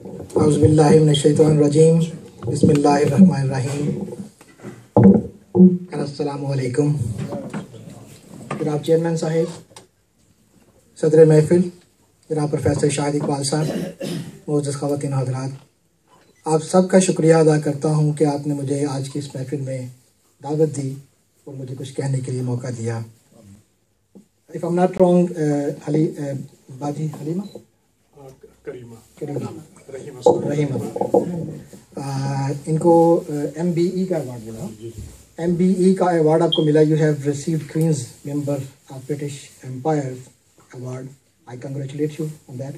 اعوذ باللہ من الشیطان الرجیم بسم اللہ الرحمن الرحیم. السلام علیکم. جناب چیئرمین صاحب، صدر محفل جناب پروفیسر شاہد اقبال صاحب، معزز خواتین حضرات، آپ سب کا شکریہ ادا کرتا ہوں کہ آپ نے مجھے آج کی اس محفل میں دعوت دی اور مجھے کچھ کہنے کے لیے موقع دیا. If I'm not wrong, باجی حلیمہ رحیمہ ان کو MBE کا ایوارڈ ملا. MBE کا ایوارڈ آپ کو ملا. You have received Queens member of British umpire award. I congratulate you on that.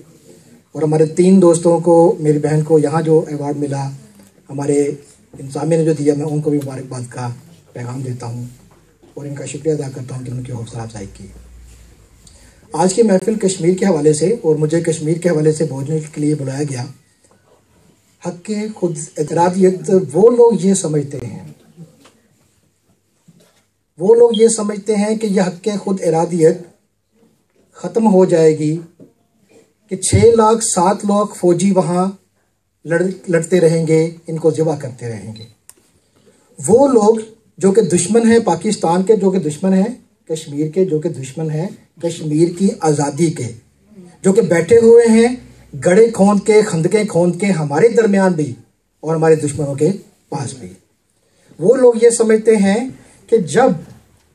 اور ہمارے 3 دوستوں کو، میری بہن کو یہاں جو ایوارڈ ملا، ہمارے انتظامیہ نے جو دیا، میں ان کو بھی مبارکباد کا پیغام دیتا ہوں اور ان کا شکریہ ادا کرتا ہوں کہ ان کی حوصلہ افزائی کی. آج کی محفل کشمیر کے حوالے سے، اور مجھے کشمیر کے حوالے سے بولنے کے لیے بلایا گیا. حق خود ارادیت وہ لوگ یہ سمجھتے ہیں کہ یہ حق خود ارادیت ختم ہو جائے گی کہ 6 لاکھ 7 لاکھ فوجی وہاں لڑتے رہیں گے، ان کو ذبح کرتے رہیں گے. وہ لوگ جو کہ دشمن ہیں پاکستان کے، جو کہ دشمن ہیں کشمیر کے، جو کہ دشمن ہیں کشمیر کی آزادی کے، جو کہ بیٹھے ہوئے ہیں گڑھے کھوند کے، خندقیں کھوند کے ہمارے درمیان بھی اور ہمارے دشمنوں کے پاس بھی. وہ لوگ یہ سمجھتے ہیں کہ جب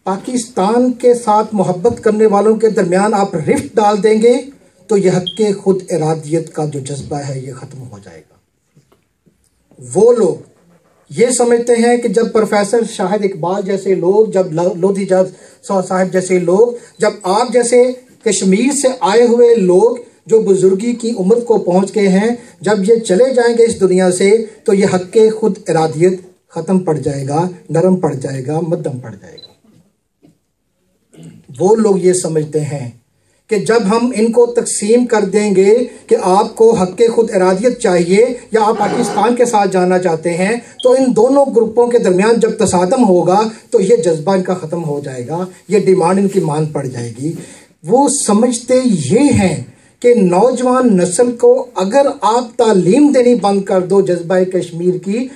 پاکستان کے ساتھ محبت کرنے والوں کے درمیان آپ رفت ڈال دیں گے تو یہ حق خود ارادیت کا جو جذبہ ہے یہ ختم ہو جائے گا. وہ لوگ یہ سمجھتے ہیں کہ جب پروفیسر شاہد اقبال جیسے لوگ، جب لودھی صاحب جیسے لوگ، جب آپ جیسے کشمیر سے آئے ہوئے لوگ جو بزرگی کی عمر کو پہنچ گئے ہیں، جب یہ چلے جائیں گے اس دنیا سے تو یہ حق خود ارادیت ختم پڑ جائے گا، نرم پڑ جائے گا، مدھم پڑ جائے گا. وہ لوگ یہ سمجھتے ہیں کہ جب ہم ان کو تقسیم کر دیں گے کہ آپ کو حق خود ارادیت چاہیے یا آپ پاکستان کے ساتھ جانا چاہتے ہیں، تو ان دونوں گروپوں کے درمیان جب تصادم ہوگا تو یہ جذبہ ان کا ختم ہو جائے گا، یہ ڈیمانڈ ان کی مان پڑ جائے گی. وہ سمجھتے یہ ہیں کہ نوجوان نسل کو اگر آپ تعلیم دینی بند کر دو جذبہ کشمیر کی،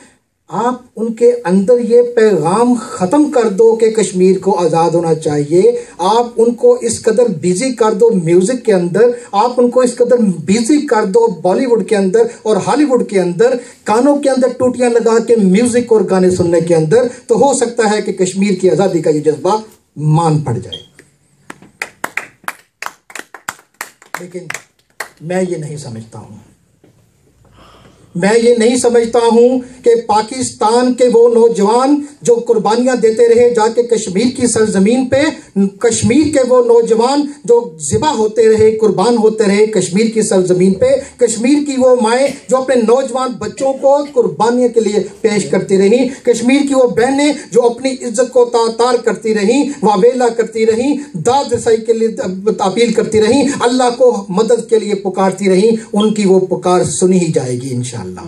آپ ان کے اندر یہ پیغام ختم کر دو کہ کشمیر کو آزاد ہونا چاہیے، آپ ان کو اس قدر بیزی کر دو میوزک کے اندر، آپ ان کو اس قدر بیزی کر دو بالی ووڈ کے اندر اور ہالی ووڈ کے اندر، کانوں کے اندر ٹوٹیاں لگا کے میوزک اور گانے سننے کے اندر، تو ہو سکتا ہے کہ کشمیر کی آزادی کا یہ جذبہ مان پڑ جائے. لیکن میں یہ نہیں سمجھتا ہوں کہ پاکستان کے وہ نوجوان جو قربانیاں دیتے رہے جا کے کشمیر کی سرزمین پہ، کشمیر کے وہ نوجوان جو ذبح ہوتے رہے، قربان ہوتے رہے کشمیر کی سرزمین پہ، کشمیر کی وہ مائیں جو اپنے نوجوان بچوں کو قربانیوں کے لیے پیش کرتی رہیں، کشمیر کی وہ بہنیں جو اپنی عزت کو تار کرتی رہیں، واویلا کرتی رہیں، داد رسائی کے لیے اپیل کرتی رہیں، اللہ کو مدد کے لیے پکارتی رہیں، ان کی وہ پکار سنی ہی جائے گی انشاءاللہ.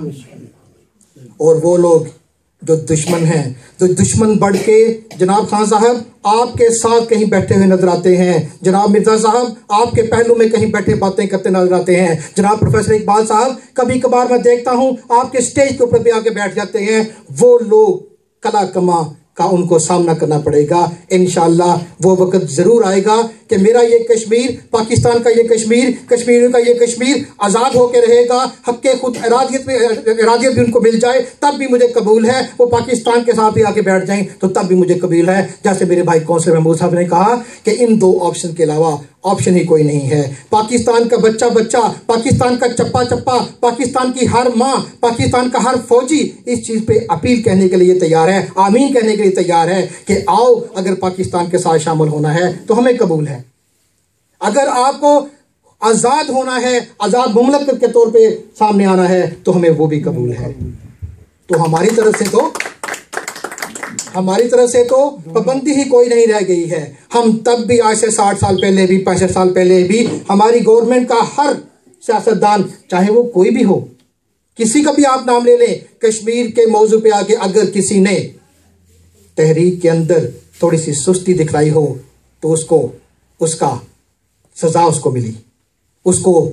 اور وہ لوگ جو دشمن ہیں، تو دشمن بڑھ کے جناب خان صاحب آپ کے ساتھ کہیں بیٹھے ہوئے نظر آتے ہیں، جناب مرزا صاحب آپ کے پہلو میں کہیں بیٹھے باتیں کرتے نظر آتے ہیں، جناب پروفیسر اقبال صاحب کبھی کبھار میں دیکھتا ہوں آپ کے سٹیج کے اوپر بھی آ کے بیٹھ جاتے ہیں. وہ لوگ کلا کما کا ان کو سامنا کرنا پڑے گا. انشاءاللہ وہ وقت ضرور آئے گا کہ میرا یہ کشمیر، پاکستان کا یہ کشمیر، کشمیریوں کا یہ کشمیر آزاد ہو کے رہے گا، حق خود ارادیت بھی ان کو مل جائے تب بھی مجھے قبول ہے. وہ پاکستان کے ساتھ بھی آ کے بیٹھ جائیں تو تب بھی مجھے قبول ہے. جیسے میرے بھائی کونسلر محمود صاحب نے کہا کہ ان 2 آپشن کے علاوہ آپشن ہی کوئی نہیں ہے. پاکستان کا بچہ، پاکستان کا چپا، پاکستان کی ہر ماں، پاکستان کا ہر فوجی اس چیز پہ اپیل کہنے کے لیے تیار ہے، آمین کہنے کے لیے تیار ہے کہ آؤ اگر پاکستان کے ساتھ شامل ہونا ہے تو ہمیں قبول ہے. اگر آپ کو آزاد ہونا ہے، آزاد مملکت کے طور پہ سامنے آنا ہے تو ہمیں وہ بھی قبول ہے. تو ہماری طرف سے تو پابندی ہی کوئی نہیں رہ گئی ہے. ہم تب بھی آج سے 60 سال پہلے بھی، 65 سال پہلے بھی، ہماری گورنمنٹ کا ہر سیاستدان چاہے وہ کوئی بھی ہو، کسی کا بھی آپ نام لے لیں، کشمیر کے موضوع پہ آگے اگر کسی نے تحریک کے اندر تھوڑی سی سستی دکھلائی ہو تو اس کا سزا اس کو ملی، اس کو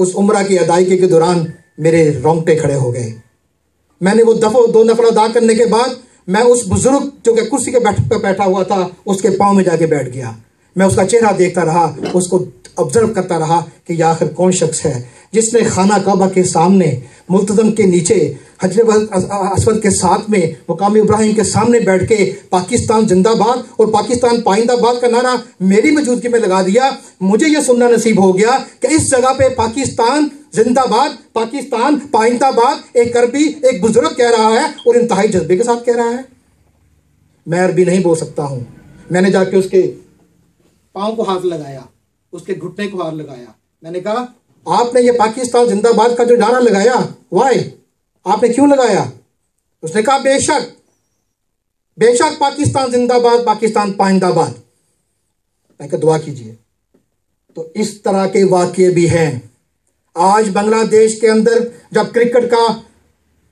اس عمرہ کی ادائیگی کے دوران میرے رونگٹے کھڑے ہو گئے. میں نے وہ دو نفل ادا کرنے کے بعد میں اس بزرگ جو کہ کرسی کے بیٹھا ہوا تھا اس کے پاؤں میں جا کے بیٹھ گیا. میں اس کا چہرہ دیکھتا رہا, اس کو آبزرو کرتا رہا کہ یہ آخر کون شخص ہے جس نے خانہ کعبہ کے سامنے ملتزم کے نیچے حجر اسود کے ساتھ میں مقام ابراہیم کے سامنے بیٹھ کے پاکستان زندہ باد اور پاکستان پائندہ باد کا نعرہ میری موجودگی میں لگا دیا. مجھے یہ سننا نصیب ہو گیا کہ اس جگہ پہ پاکستان زندہ باد, پاکستان پائندہ باد ایک عربی ایک بزرگ کہہ رہا ہے اور انتہائی جذبے کے ساتھ کہہ رہا ہے. میں عربی نہیں بول سکتا ہوں. میں نے جا کے اس کے پاؤں کو ہاتھ لگایا, اس کے گھٹنے کو ہاتھ لگایا. میں نے کہا آپ نے یہ پاکستان زندہ باد کا جو نعرہ لگایا, وائی آپ نے کیوں لگایا؟ اس نے کہا بے شک پاکستان زندہ باد, پاکستان پائندہ باد. میں کہا دعا کیجئے. تو اس طرح کے واقعے بھی ہیں. آج بنگلہ دیش کے اندر جب کرکٹ کا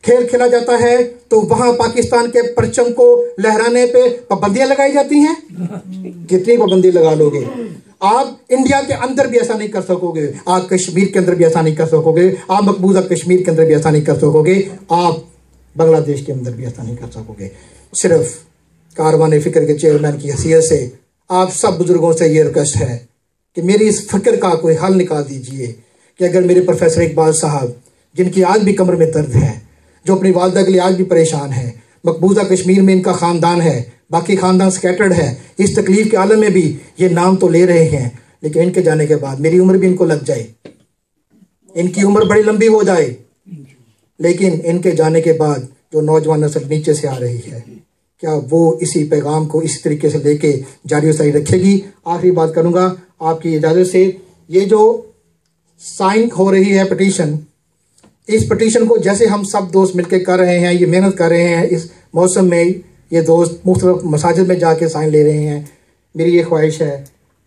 کھیل کھیلا جاتا ہے تو وہاں پاکستان کے پرچم کو لہرانے پہ پابندیاں لگائی جاتی ہیں. کتنی پابندی لگا لو گے؟ آپ انڈیا کے اندر بھی ایسا نہیں کر سکو گے, آپ کشمیر کے اندر بھی ایسا نہیں کر سکو گے, آپ مقبوضہ کشمیر کے اندر بھی ایسا نہیں کر سکو گے, آپ بنگلہ دیش کے اندر بھی ایسا نہیں کر سکو گے. صرف کاروان فکر کے چیئرمین کی حیثیت سے آپ سب بزرگوں سے یہ ریکویسٹ ہے کہ میری اس فکر کا کوئی حل نکال دیجئے کہ اگر میرے پروفیسر اقبال صاحب جن کی آج بھی کمر میں درد ہے, جو اپنی والدہ کے لیے آج بھی پریشان ہے, مقبوضہ کشمیر میں ان کا خاندان ہے, باقی خاندان سکیٹرڈ ہے, اس تکلیف کے عالم میں بھی یہ نام تو لے رہے ہیں, لیکن ان کے جانے کے بعد میری عمر بھی ان کو لگ جائے, ان کی عمر بڑی لمبی ہو جائے, لیکن ان کے جانے کے بعد جو نوجوان نسل نیچے سے آ رہی ہے کیا وہ اسی پیغام کو اسی طریقے سے لے کے جاری و ساری رکھے گی؟ آخری بات کروں گا آپ کی اجازت سے. یہ جو سائن ہو رہی ہے پٹیشن, اس پٹیشن کو جیسے ہم سب دوست مل کے کر رہے ہیں, یہ محنت کر رہے ہیں, اس موسم میں یہ دوست مختلف مساجد میں جا کے سائن لے رہے ہیں, میری یہ خواہش ہے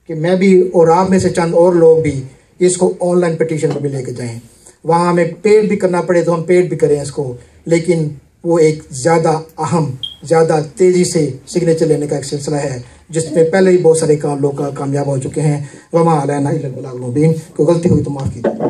کہ میں بھی اور آپ میں سے چند اور لوگ بھی اس کو آن لائن پٹیشن پر بھی لے کے جائیں. وہاں ہمیں پیڈ بھی کرنا پڑے تو ہم پیڈ بھی کریں اس کو, لیکن وہ ایک زیادہ اہم, زیادہ تیزی سے سگنیچر لینے کا ایک سلسلہ ہے جس میں پہلے ہی بہت سارے لوگ کامیاب ہو چکے ہیں. وما علینا الا البلاغ المبین. کوئی غلطی ہوئی تو معاف کیجیے.